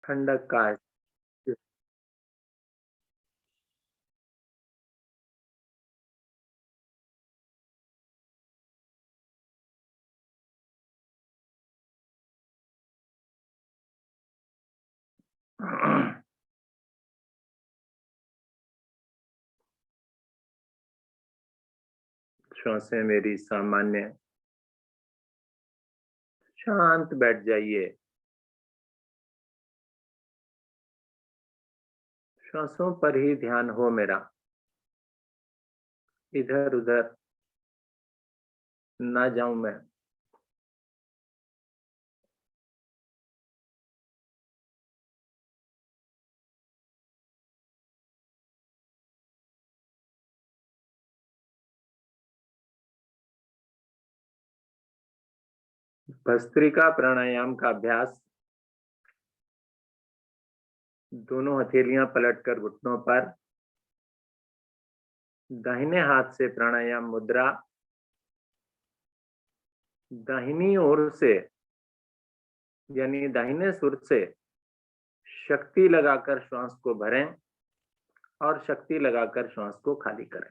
ठंडक का है। श्वासें मेरी सामान्य, शांत बैठ जाइए। श्वासों पर ही ध्यान हो मेरा, इधर उधर ना जाऊं मैं। भस्त्रिका प्राणायाम का अभ्यास। दोनों हथेलियां पलटकर घुटनों पर, दाहिने हाथ से प्राणायाम मुद्रा, दाहिनी ओर से यानी दाहिने सुर से शक्ति लगाकर श्वास को भरें और शक्ति लगाकर श्वास को खाली करें।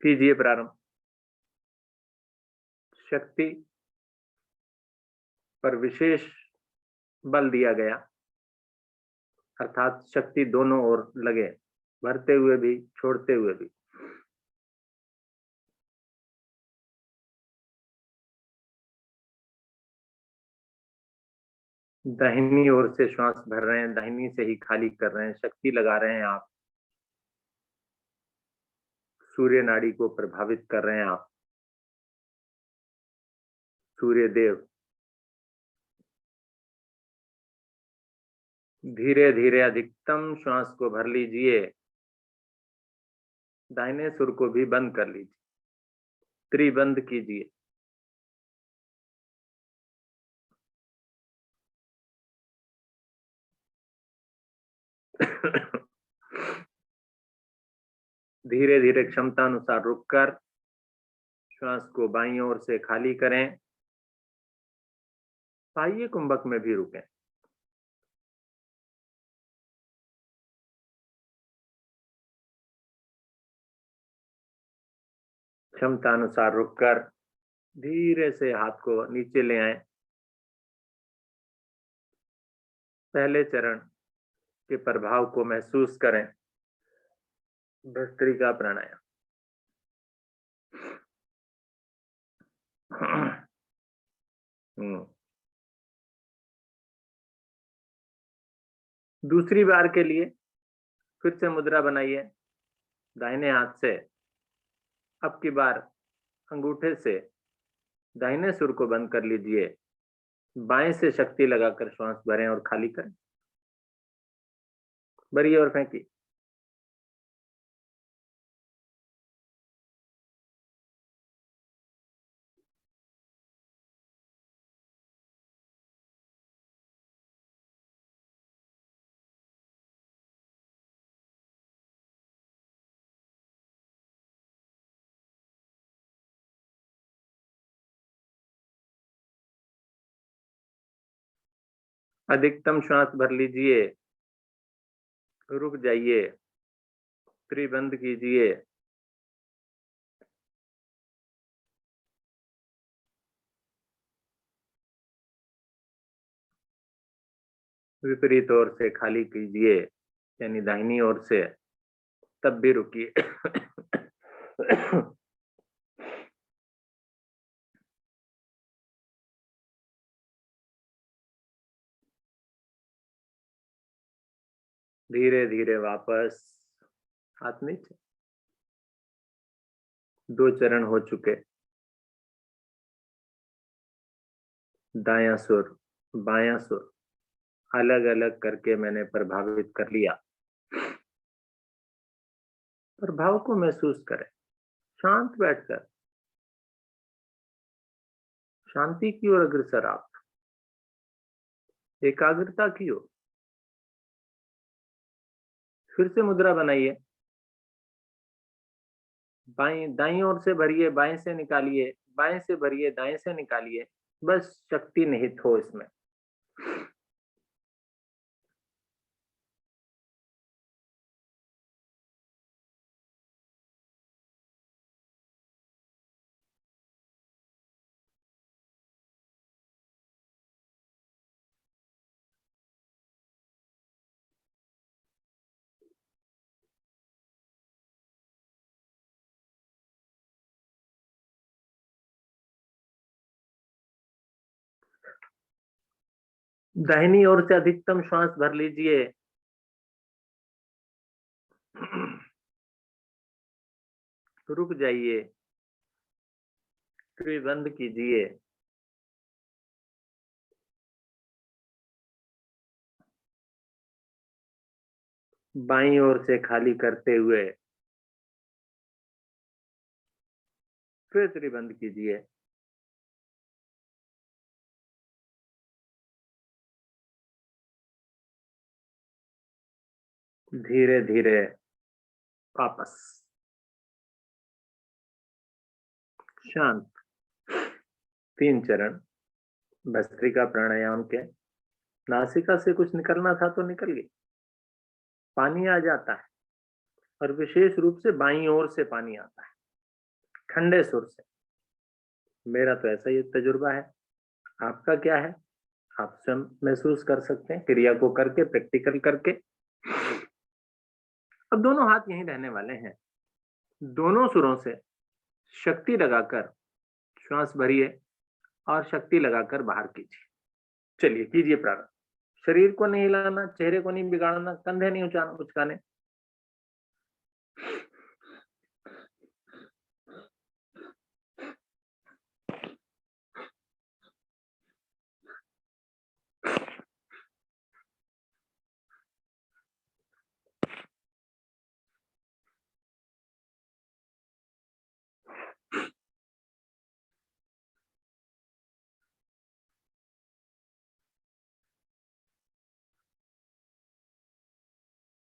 कीजिए प्रारंभ। शक्ति पर विशेष बल दिया गया, अर्थात शक्ति दोनों ओर लगे, भरते हुए भी छोड़ते हुए भी। दाहिनी ओर से श्वास भर रहे हैं, दाहिनी से ही खाली कर रहे हैं, शक्ति लगा रहे हैं आप। सूर्य नाड़ी को प्रभावित कर रहे हैं आप। सूर्य देव धीरे धीरे अधिकतम श्वास को भर लीजिए। दाहिने सुर को भी बंद कर लीजिए, त्रिबंध कीजिए। धीरे धीरे क्षमता अनुसार रुककर श्वास को बाईं ओर से खाली करें। बाह्य कुंभक में भी रुकें। क्षमता अनुसार रुककर धीरे से हाथ को नीचे ले आए। पहले चरण के प्रभाव को महसूस करें। भस्त्रिका प्राणायाम। दूसरी बार के लिए फिर से मुद्रा बनाइए दाहिने हाथ से। अब की बार अंगूठे से दाहिने सुर को बंद कर लीजिए, बाएं से शक्ति लगाकर श्वास भरें और खाली करें। भरिए और फेंकिए। अधिकतम श्वास भर लीजिए, रुक जाइए, त्रिबंध कीजिए। विपरीत ओर से खाली कीजिए, यानी दाहिनी ओर से, तब भी रुकिए। धीरे धीरे वापस हाथ नीचे। 2 चरण हो चुके। दायां सुर, बायां सुर अलग अलग करके मैंने प्रभावित कर लिया। प्रभाव को महसूस करें। शांत बैठकर शांति की ओर अग्रसर आप, एकाग्रता की ओर। फिर से मुद्रा बनाइए। दाईं ओर से भरिए, बाएं से निकालिए, बाएं से भरिए, दाएं से निकालिए। बस शक्ति निहित हो इसमें। दाहिनी ओर से अधिकतम श्वास भर लीजिए। रुक जाइए, फिर बंद कीजिए। बाईं ओर से खाली करते हुए फिर त्रिबंध कीजिए। धीरे धीरे वापस शांत। 3 चरण भस्त्रिका प्राणायाम के। नासिका से कुछ निकलना था तो निकल गई, पानी आ जाता है, और विशेष रूप से बाईं ओर से पानी आता है, ठंडे सुर से। मेरा तो ऐसा ही तजुर्बा है, आपका क्या है? आप स्वयं महसूस कर सकते हैं क्रिया को करके, प्रैक्टिकल करके। अब दोनों हाथ यहीं रहने वाले हैं, दोनों सुरों से शक्ति लगाकर श्वास भरिए और शक्ति लगाकर बाहर कीजिए। चलिए कीजिए प्रारंभ। शरीर को नहीं हिलाना, चेहरे को नहीं बिगाड़ना, कंधे नहीं उचकाने।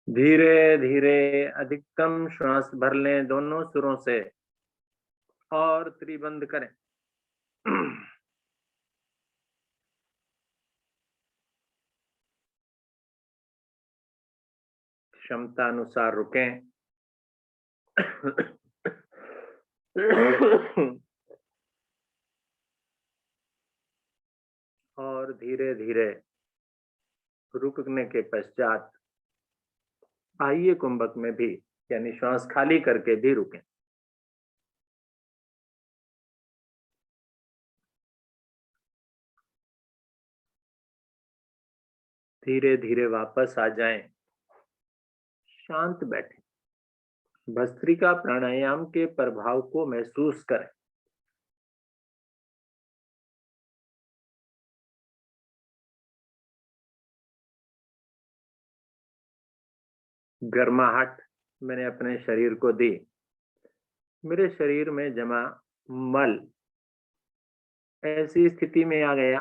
धीरे धीरे अधिकतम श्वास भर लें दोनों सुरों से और त्रिबंध करें। क्षमता अनुसार रुकें। और धीरे धीरे रुकने के पश्चात बाह्य कुंभक में भी, यानी श्वास खाली करके भी रुकें। धीरे धीरे वापस आ जाएं, शांत बैठें, भस्त्रिका प्राणायाम के प्रभाव को महसूस करें। गर्माहट मैंने अपने शरीर को दी। मेरे शरीर में जमा मल ऐसी स्थिति में आ गया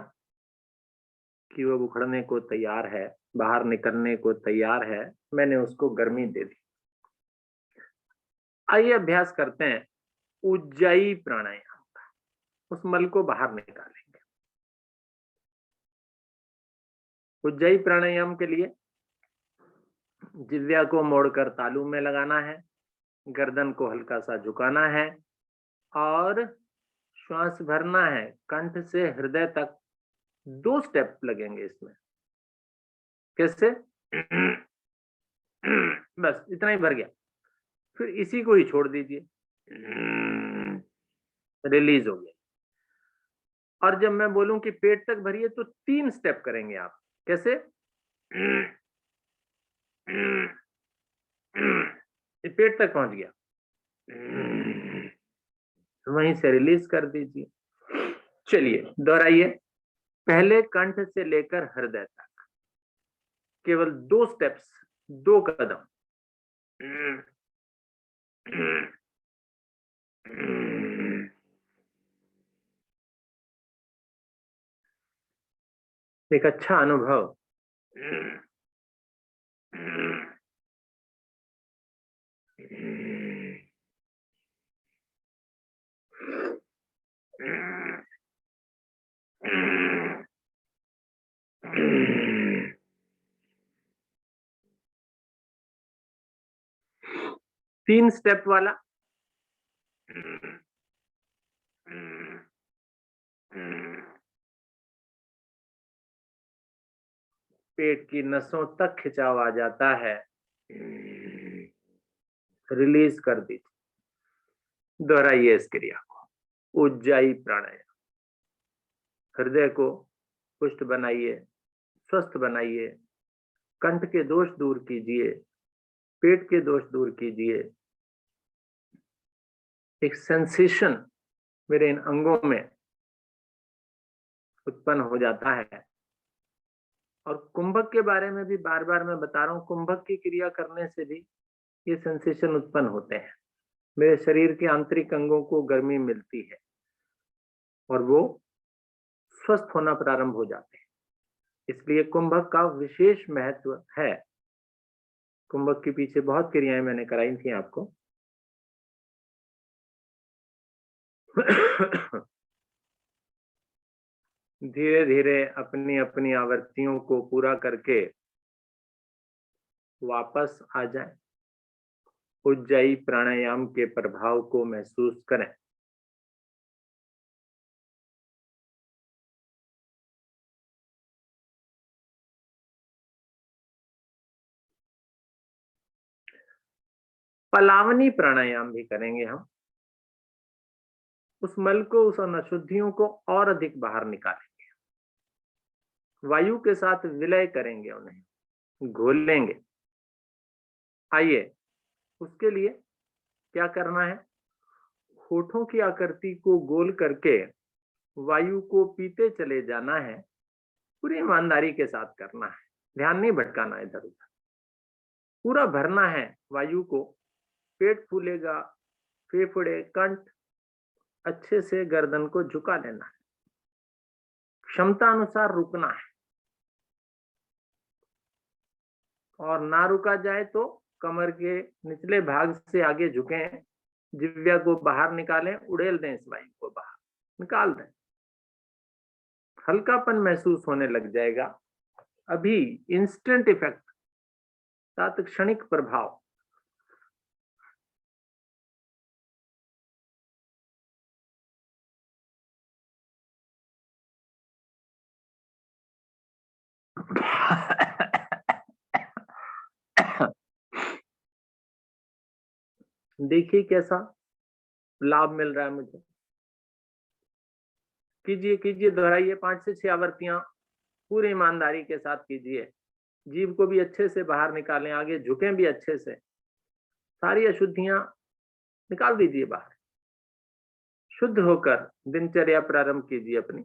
कि वो उखड़ने को तैयार है, बाहर निकलने को तैयार है। मैंने उसको गर्मी दे दी। आइए अभ्यास करते हैं उज्जाई प्राणायाम का। उस मल को बाहर निकालेंगे। उज्जाई प्राणायाम के लिए जिह्वा को मोड़कर तालू में लगाना है, गर्दन को हल्का सा झुकाना है और श्वास भरना है कंठ से हृदय तक। 2 स्टेप लगेंगे इसमें। कैसे? बस इतना ही भर गया, फिर इसी को ही छोड़ दीजिए, रिलीज हो गया। और जब मैं बोलूं कि पेट तक भरिए तो 3 स्टेप करेंगे आप। कैसे? ये पेट तक पहुंच गया, वहीं से रिलीज कर दीजिए। चलिए दोहराइए। पहले कंठ से लेकर हृदय तक केवल 2 स्टेप्स, 2 कदम। एक अच्छा अनुभव। 3 स्टेप वाला। पेट की नसों तक खिंचाव आ जाता है, रिलीज कर दीजिए। दोहराइए इस क्रिया को, उज्जाई प्राणायाम। हृदय को पुष्ट बनाइए, स्वस्थ बनाइए, कंठ के दोष दूर कीजिए, पेट के दोष दूर कीजिए। एक सेंसेशन मेरे इन अंगों में उत्पन्न हो जाता है। और कुंभक के बारे में भी बार बार मैं बता रहा हूं, कुंभक की क्रिया करने से भी ये सेंसेशन उत्पन्न होते हैं। मेरे शरीर के आंतरिक अंगों को गर्मी मिलती है और वो स्वस्थ होना प्रारंभ हो जाते हैं। इसलिए कुंभक का विशेष महत्व है। कुंभक के पीछे बहुत क्रियाएं मैंने कराई थी आपको। धीरे धीरे अपनी अपनी आवृत्तियों को पूरा करके वापस आ जाएं। उज्जाई प्राणायाम के प्रभाव को महसूस करें। पलावनी प्राणायाम भी करेंगे हम। उस मल को, उस अशुद्धियों को और अधिक बाहर निकालेंगे। वायु के साथ विलय करेंगे, उन्हें घोलेंगे। आइए, उसके लिए क्या करना है? होठों की आकृति को गोल करके वायु को पीते चले जाना है। पूरी ईमानदारी के साथ करना है, ध्यान नहीं भटकाना इधर उधर। पूरा भरना है वायु को। पेट फूलेगा, फेफड़े, कंठ, अच्छे से गर्दन को झुका लेना है। क्षमता अनुसार रुकना है, और ना रुका जाए तो कमर के निचले भाग से आगे झुकें, जिह्वा को बाहर निकालें, उड़ेल दें, इस वायु को बाहर निकाल दें। हल्कापन महसूस होने लग जाएगा। अभी इंस्टेंट इफेक्ट, तात्क्षणिक प्रभाव। देखिए कैसा लाभ मिल रहा है मुझे। कीजिए कीजिए, दोहराइए 5 से 6 आवर्तियां पूरी ईमानदारी के साथ कीजिए। जीभ को भी अच्छे से बाहर निकालें, आगे झुकें भी अच्छे से। सारी अशुद्धियां निकाल दीजिए बाहर। शुद्ध होकर दिनचर्या प्रारंभ कीजिए अपनी।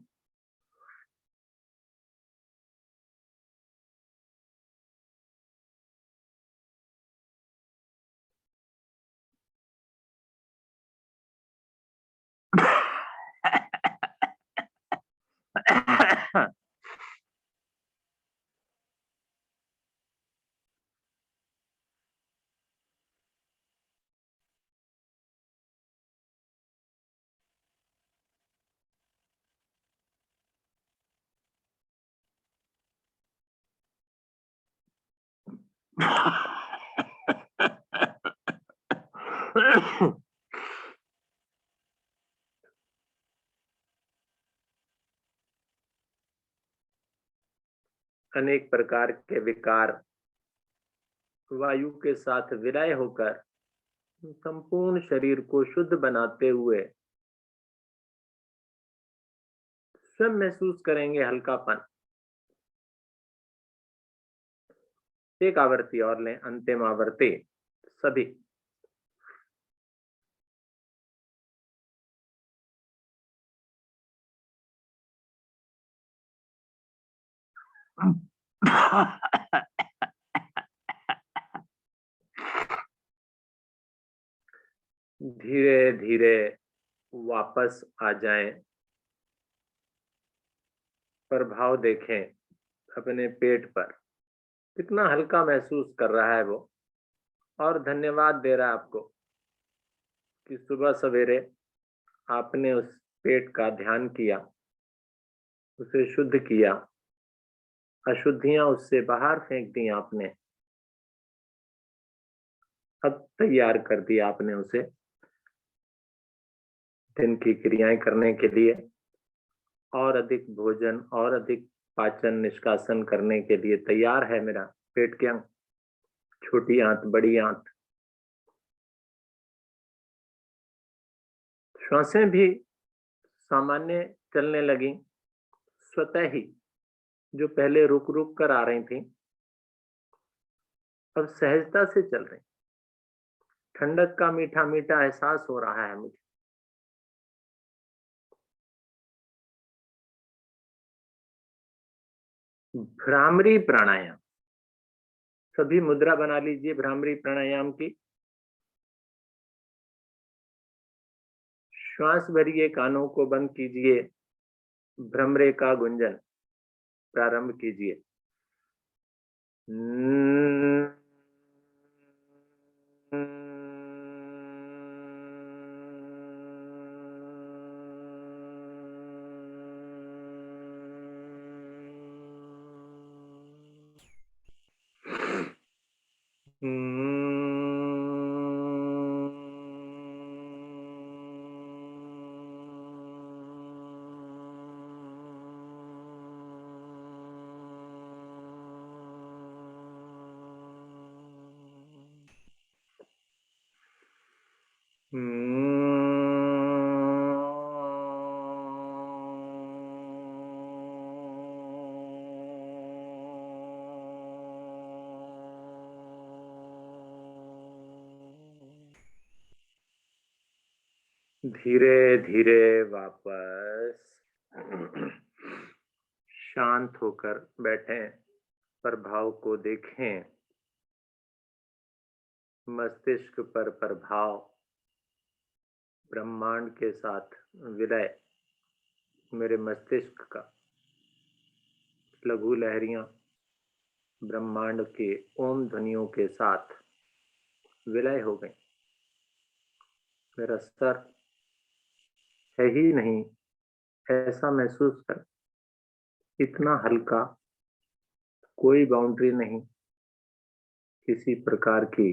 अनेक प्रकार के विकार वायु के साथ विलय होकर संपूर्ण शरीर को शुद्ध बनाते हुए स्वयं महसूस करेंगे हल्कापन। एक आवृत्ति और लें, अंतिम आवृत्ति सभी। धीरे धीरे वापस आ जाएं। प्रभाव देखें अपने पेट पर, कितना हल्का महसूस कर रहा है वो। और धन्यवाद दे रहा है आपको कि सुबह सवेरे आपने उस पेट का ध्यान किया, उसे शुद्ध किया, अशुद्धियां उससे बाहर फेंक दी आपने। अब तैयार कर दिया आपने उसे दिन की क्रियाएं करने के लिए, और अधिक भोजन और अधिक पाचन निष्कासन करने के लिए तैयार है मेरा पेट के अंग। छोटी आंत, बड़ी आंत। श्वासें भी सामान्य चलने लगी स्वतः ही। जो पहले रुक रुक कर आ रही थी, अब सहजता से चल रही। ठंडक का मीठा मीठा एहसास हो रहा है मुझे। भ्रामरी प्राणायाम, सभी मुद्रा बना लीजिए भ्रामरी प्राणायाम की। श्वास भरिए, कानों को बंद कीजिए, भ्रमरे का गुंजन प्रारंभ कीजिए। धीरे धीरे वापस शांत होकर बैठें, प्रभाव को देखें। मस्तिष्क पर प्रभाव, ब्रह्मांड के साथ विलय, मेरे मस्तिष्क का लघु लहरियां ब्रह्मांड के ओम ध्वनियों के साथ विलय हो गई। मेरा सर है ही नहीं ऐसा महसूस कर, इतना हल्का, कोई बाउंड्री नहीं, किसी प्रकार की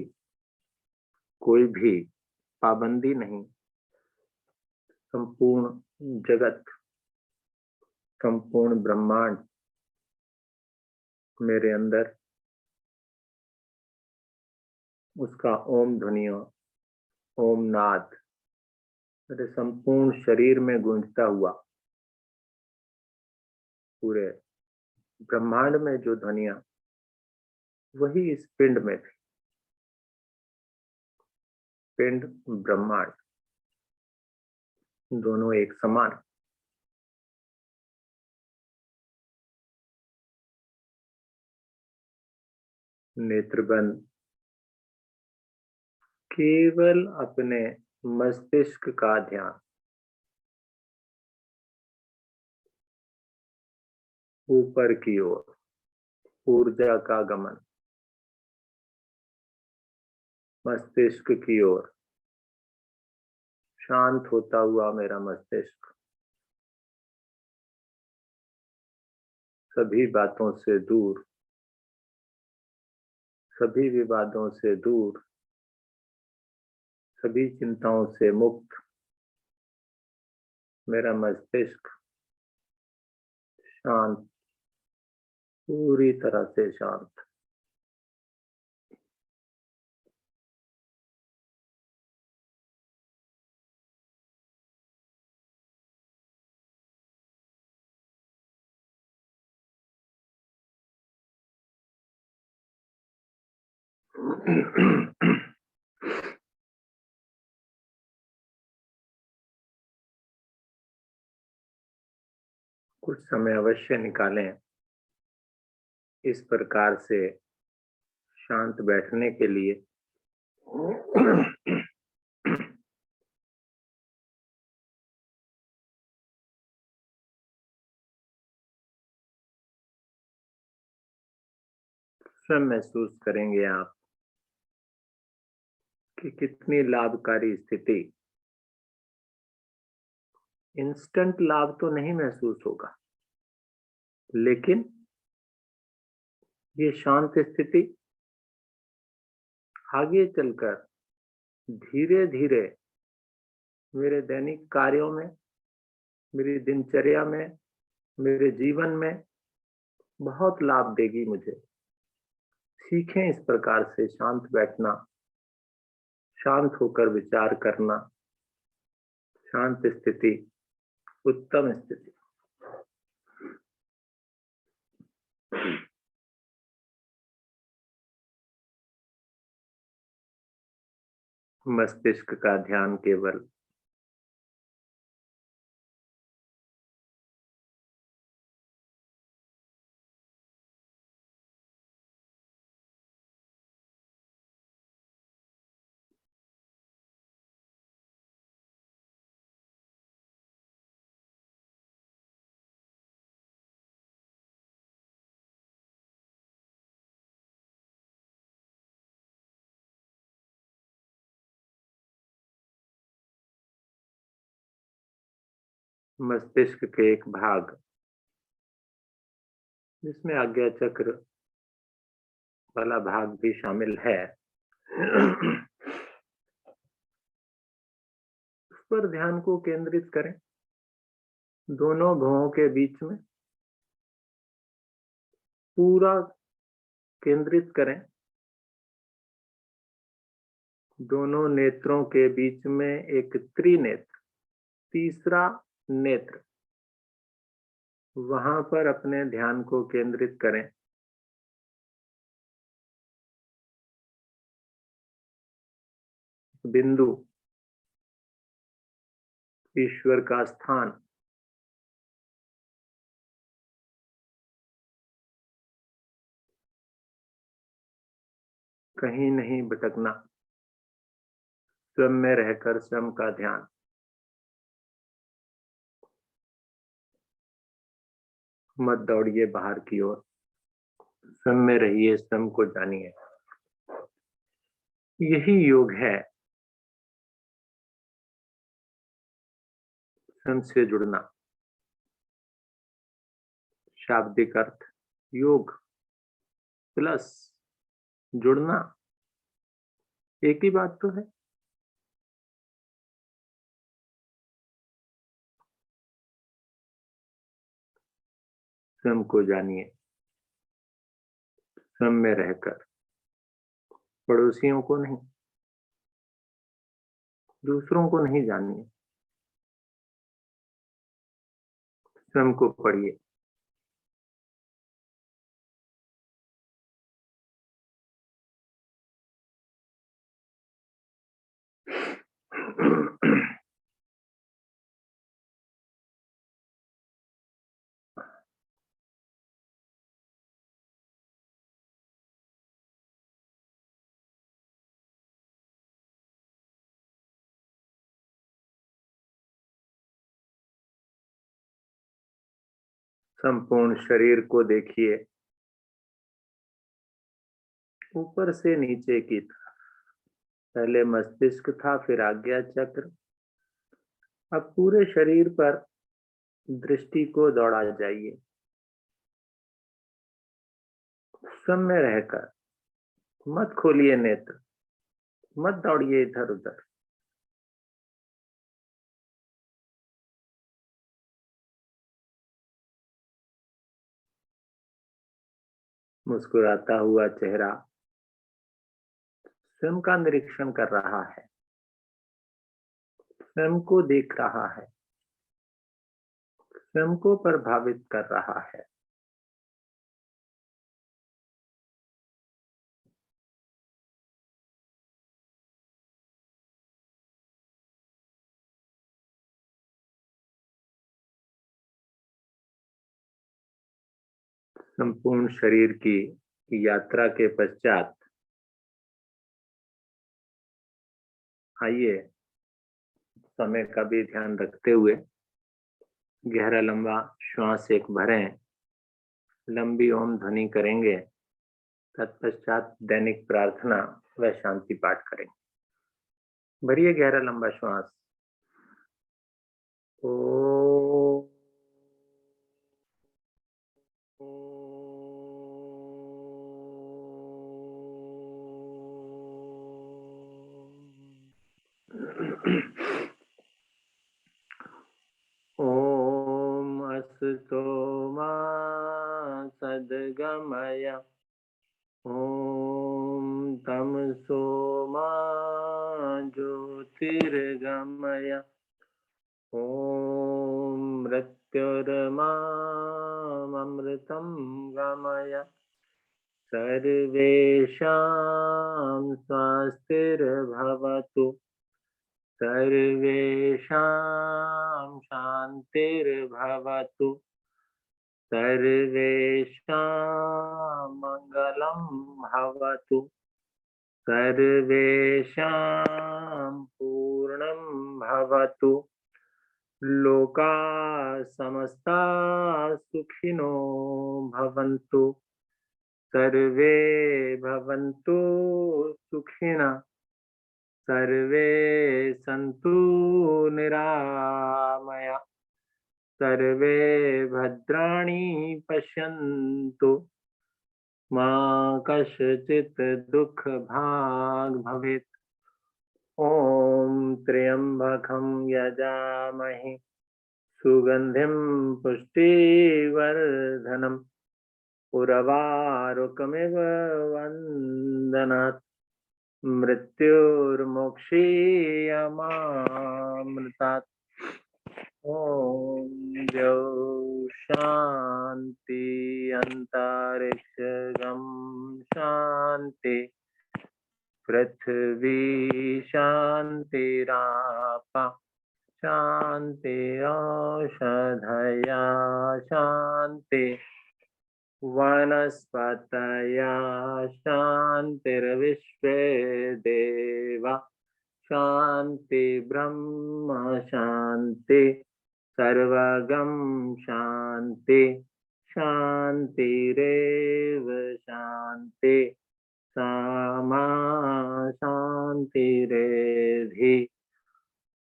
कोई भी पाबंदी नहीं। संपूर्ण जगत, संपूर्ण ब्रह्मांड मेरे अंदर उसका ओम ध्वनियों, ओम नाद मेरे संपूर्ण शरीर में गूंजता हुआ, पूरे ब्रह्मांड में जो ध्वनियां, वही इस पिंड में थी। पिंड ब्रह्मांड दोनों एक समान। नेत्र बंद, केवल अपने मस्तिष्क का ध्यान, ऊपर की ओर, ऊर्जा का गमन, मस्तिष्क की ओर, शांत होता हुआ मेरा मस्तिष्क सभी बातों से दूर, सभी विवादों से दूर, सभी चिंताओं से मुक्त। मेरा मस्तिष्क शांत, पूरी तरह से शांत। कुछ समय अवश्य निकालें इस प्रकार से शांत बैठने के लिए। स्वयं महसूस करेंगे आप कि कितनी लाभकारी स्थिति। इंस्टेंट लाभ तो नहीं महसूस होगा, लेकिन ये शांत स्थिति आगे चलकर धीरे धीरे मेरे दैनिक कार्यों में, मेरी दिनचर्या में, मेरे जीवन में बहुत लाभ देगी मुझे। सीखें इस प्रकार से शांत बैठना, शांत होकर विचार करना। शांत स्थिति उत्तम स्थिति। मस्तिष्क का ध्यान केवल मस्तिष्क के एक भाग जिसमें आज्ञा चक्र वाला भाग भी शामिल है उस पर ध्यान को केंद्रित करें। दोनों भुवों के बीच में पूरा केंद्रित करें। दोनों नेत्रों के बीच में एक त्रिनेत्र, तीसरा नेत्र, वहां पर अपने ध्यान को केंद्रित करें। बिंदु, ईश्वर का स्थान, कहीं नहीं भटकना, स्वयं में रहकर स्वयं का ध्यान। मत दौड़िए बाहर की ओर, स्वयं में रहिए, स्वयं को जानिए। यही योग है, स्वयं से जुड़ना। शाब्दिक अर्थ योग प्लस जुड़ना, एक ही बात तो है। स्वयं को जानिए, स्वयं में रहकर, पड़ोसियों को नहीं, दूसरों को नहीं जानिए, स्वयं को पढ़िए। संपूर्ण शरीर को देखिए, ऊपर से नीचे की तरफ। पहले मस्तिष्क था, फिर आज्ञा चक्र। अब पूरे शरीर पर दृष्टि को दौड़ा जाइए, स्वयं में रहकर। मत खोलिए नेत्र, मत दौड़िए इधर उधर। मुस्कुराता हुआ चेहरा स्वयं का निरीक्षण कर रहा है, स्वयं को देख रहा है, स्वयं को प्रभावित कर रहा है। संपूर्ण शरीर की यात्रा के पश्चात आइए, समय का भी ध्यान रखते हुए गहरा लंबा श्वास एक भरें, लंबी ओम ध्वनि करेंगे, तत्पश्चात दैनिक प्रार्थना व शांति पाठ करेंगे। भरिए गहरा लंबा श्वास। ओ ओम असतो मा सद्गमय, ओम तमसो मा ज्योतिर्गमय, ओम मृत्युर्मामृतं गमय सर्वेषां स्वस्तिर्भवतु सर्वेषां शान्तिर्भवतु सर्वेषां मङ्गलं भवतु सर्वेषां पूर्णं भवतु लोका समस्ता सुखिनो भवन्तु सर्वे भवन्तु सुखिनः सर्वे सन्तु निरामया सर्वे भद्राणि पश्यन्तु मा कश्चित् दुःखभाग् भवेत् ॐ त्र्यम्बकं यजामहे सुगन्धिं पुष्टिवर्धनम् उर्वारुकमिव वन्दनात् मृत्युर्मोक्षीयमामृतात् ॐ द्यौ शान्ति अन्तरिक्षं शान्ति पृथ्वी शान्तिरापः शान्ति औषधया शान्ति वनस्पतया शान्तिर्विश्वे देवा शान्ति ब्रह्म शान्ति सर्वगं शान्ति शान्तिरेव शान्ति सामा शान्तिरेधि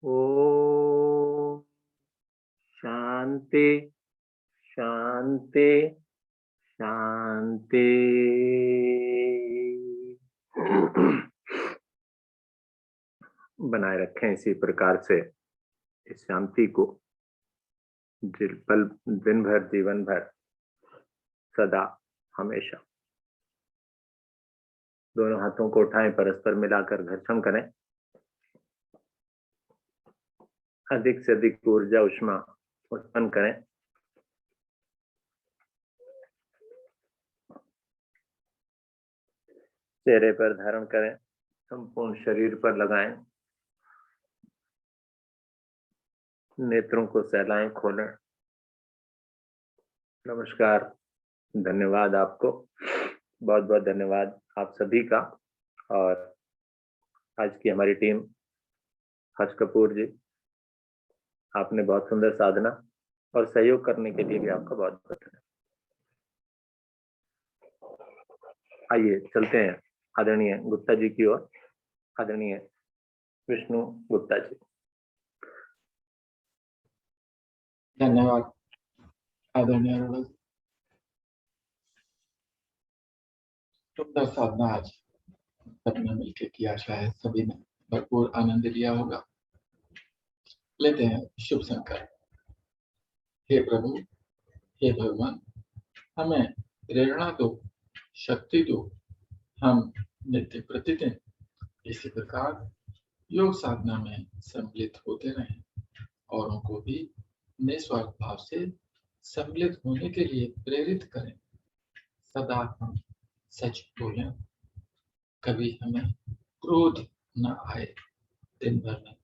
ॐ शान्ति शान्ति शांति। बनाए रखें इसी प्रकार से इस शांति को दिन भर जीवन भर सदा हमेशा। दोनों हाथों को उठाएं, परस्पर मिलाकर घर्षण करें। अधिक से अधिक ऊर्जा उष्मा उत्पन्न करें। चेहरे पर धारण करें, संपूर्ण शरीर पर लगाएं, नेत्रों को सहलाएं, खोलें। नमस्कार, धन्यवाद आपको, बहुत बहुत धन्यवाद आप सभी का। और आज की हमारी टीम, हर्ष कपूर जी, आपने बहुत सुंदर साधना और सहयोग करने के लिए भी आपका बहुत बहुत धन्यवाद। आइए चलते हैं आदरणीय गुप्ता जी की ओर। आदरणीय विष्णु गुप्ता जी। धन्यवाद आदरणीय अरुण। सुंदर साधना आज सबने मिलकर किया, शायद सभी ने भरपूर आनंद लिया होगा। लेते हैं शुभ संकल्प। हे प्रभु, हे भगवान, हमें प्रेरणा दो, शक्ति दो। हम नित्य प्रतिदिन इसी प्रकार योग साधना में सम्मिलित होते रहें, औरों को भी निस्वार्थ भाव से सम्मिलित होने के लिए प्रेरित करें। सदा हम सच बोलें, कभी हमें क्रोध न आए। दिन भर में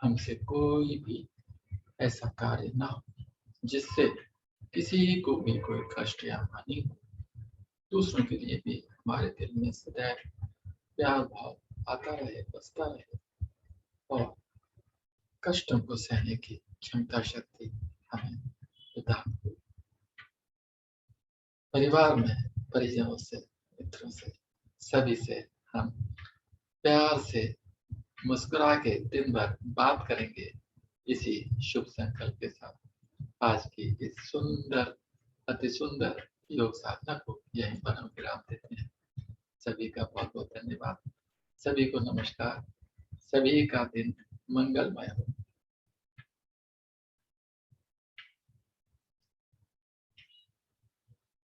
हमसे कोई भी ऐसा कार्य ना हो जिससे किसी को भी कोई कष्ट या हानि हो। दूसरों के लिए भी हमारे दिल में सदैव प्यार भाव आता रहे, बसता रहे, और कष्टों को सहने की क्षमता शक्ति हमें प्रदान हो। परिवार में परिजनों से, मित्रों से, सभी से हम प्यार से मुस्कुरा के दिन भर बात करेंगे। इसी शुभ संकल्प के साथ आज की इस सुंदर, अति सुंदर योग साधना को यहीं पर हम विराम देते हैं। सभी का बहुत बहुत धन्यवाद। सभी को नमस्कार। सभी का दिन मंगलमय हो।